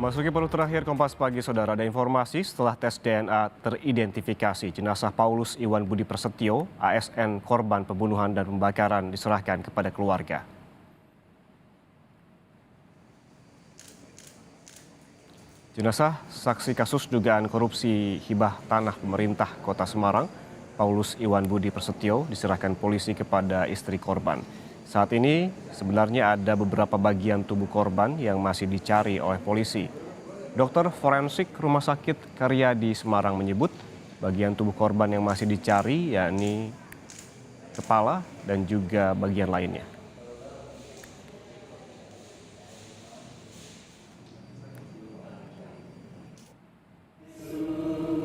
Masuki paruh terakhir Kompas Pagi, Saudara, ada informasi setelah tes DNA teridentifikasi jenazah Paulus Iwan Budi Prasetyo, ASN korban pembunuhan dan pembakaran diserahkan kepada keluarga. Jenazah saksi kasus dugaan korupsi hibah tanah pemerintah Kota Semarang, Paulus Iwan Budi Prasetyo, diserahkan polisi kepada istri korban. Saat ini sebenarnya ada beberapa bagian tubuh korban yang masih dicari oleh polisi. Dokter forensik Rumah Sakit Karyadi Semarang menyebut bagian tubuh korban yang masih dicari yakni kepala dan juga bagian lainnya.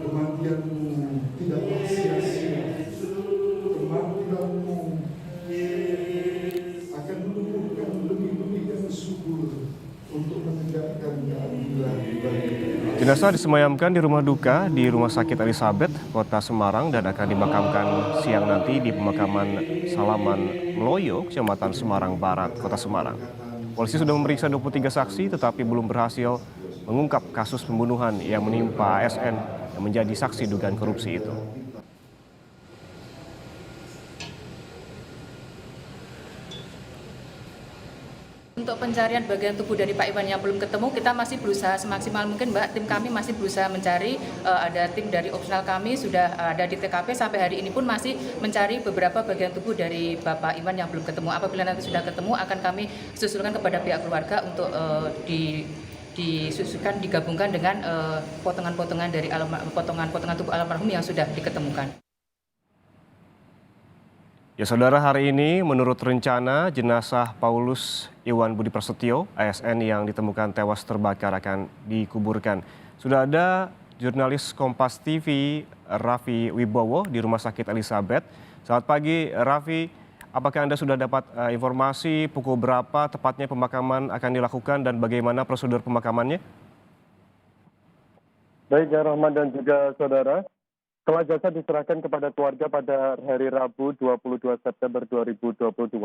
Kematianmu tidaklah sia-sia, kematianmu akan menumbuhkan benih-benih yang subur untuk menegakkan keadilan bagi Jenazah disemayamkan di rumah duka di Rumah Sakit Elizabeth, Kota Semarang dan akan dimakamkan siang nanti di pemakaman Salaman Meloyo, Kecamatan Semarang Barat, Kota Semarang. Polisi sudah memeriksa 23 saksi tetapi belum berhasil mengungkap kasus pembunuhan yang menimpa ASN yang menjadi saksi dugaan korupsi itu. Untuk pencarian bagian tubuh dari Pak Iwan yang belum ketemu, kita masih berusaha semaksimal mungkin, Mbak. Tim kami masih berusaha mencari, ada tim dari opsional kami sudah ada di TKP sampai hari ini pun masih mencari beberapa bagian tubuh dari Bapak Iwan yang belum ketemu. Apabila nanti sudah ketemu, akan kami susulkan kepada pihak keluarga untuk disusulkan, digabungkan dengan potongan-potongan dari potongan-potongan tubuh almarhum yang sudah diketemukan. Ya, Saudara, hari ini menurut rencana jenazah Paulus Iwan Budi Prasetyo, ASN yang ditemukan tewas terbakar akan dikuburkan. Sudah ada jurnalis Kompas TV Raffi Wibowo di Rumah Sakit Elizabeth. Selamat pagi, Raffi. Apakah Anda sudah dapat informasi pukul berapa tepatnya pemakaman akan dilakukan dan bagaimana prosedur pemakamannya? Baik, ya Rahman dan juga saudara. Setelah jasad diserahkan kepada keluarga pada hari Rabu 22 September 2022,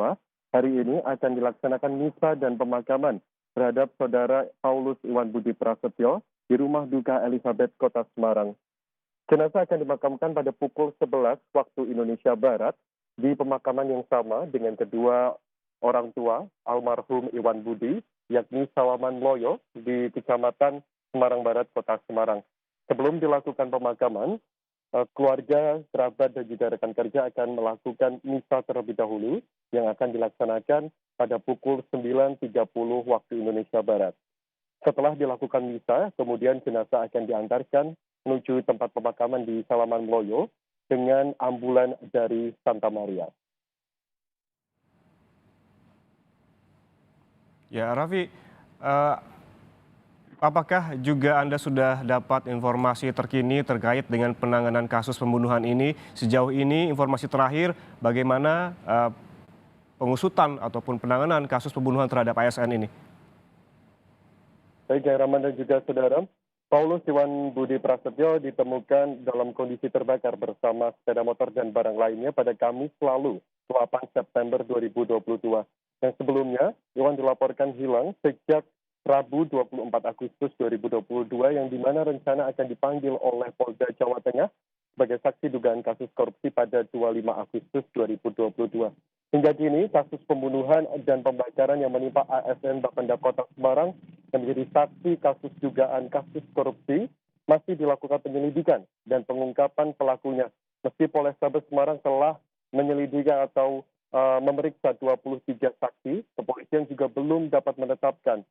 hari ini akan dilaksanakan misa dan pemakaman terhadap saudara Paulus Iwan Budi Prasetyo di rumah duka Elizabeth, Kota Semarang. Jenazah akan dimakamkan pada pukul 11 waktu Indonesia Barat di pemakaman yang sama dengan kedua orang tua almarhum Iwan Budi, yakni Salaman Meloyo di Kecamatan Semarang Barat, Kota Semarang. Sebelum dilakukan pemakaman, keluarga, kerabat, dan juga rekan kerja akan melakukan misa terlebih dahulu yang akan dilaksanakan pada pukul 9.30 waktu Indonesia Barat. Setelah dilakukan misa, kemudian jenazah akan diantarkan menuju tempat pemakaman di Salaman Meloyo dengan ambulan dari Santa Maria. Ya, Raffi, apakah juga Anda sudah dapat informasi terkini terkait dengan penanganan kasus pembunuhan ini? Sejauh ini informasi terakhir bagaimana pengusutan ataupun penanganan kasus pembunuhan terhadap ASN ini? Baik, Rahman dan juga saudara, Paulus Iwan Budi Prasetyo ditemukan dalam kondisi terbakar bersama sepeda motor dan barang lainnya pada Kamis lalu, 8 September 2022. Yang sebelumnya, Iwan dilaporkan hilang sejak Rabu 24 Agustus 2022 yang dimana rencana akan dipanggil oleh Polda Jawa Tengah sebagai saksi dugaan kasus korupsi pada 25 Agustus 2022. Hingga kini kasus pembunuhan dan pembakaran yang menimpa ASN Bapenda Kota Semarang yang menjadi saksi kasus dugaan kasus korupsi masih dilakukan penyelidikan dan pengungkapan pelakunya. Meski Polrestabes Semarang telah menyelidiki atau memeriksa 23 saksi, kepolisian juga belum dapat menetapkan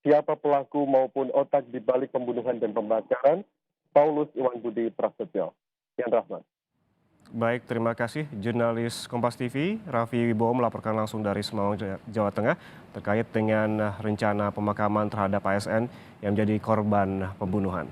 siapa pelaku maupun otak di balik pembunuhan dan pembakaran Paulus Iwan Budi Prasetyo. Yan Rahman. Baik, terima kasih jurnalis Kompas TV Raffi Wibowo melaporkan langsung dari Semarang, Jawa Tengah terkait dengan rencana pemakaman terhadap ASN yang menjadi korban pembunuhan.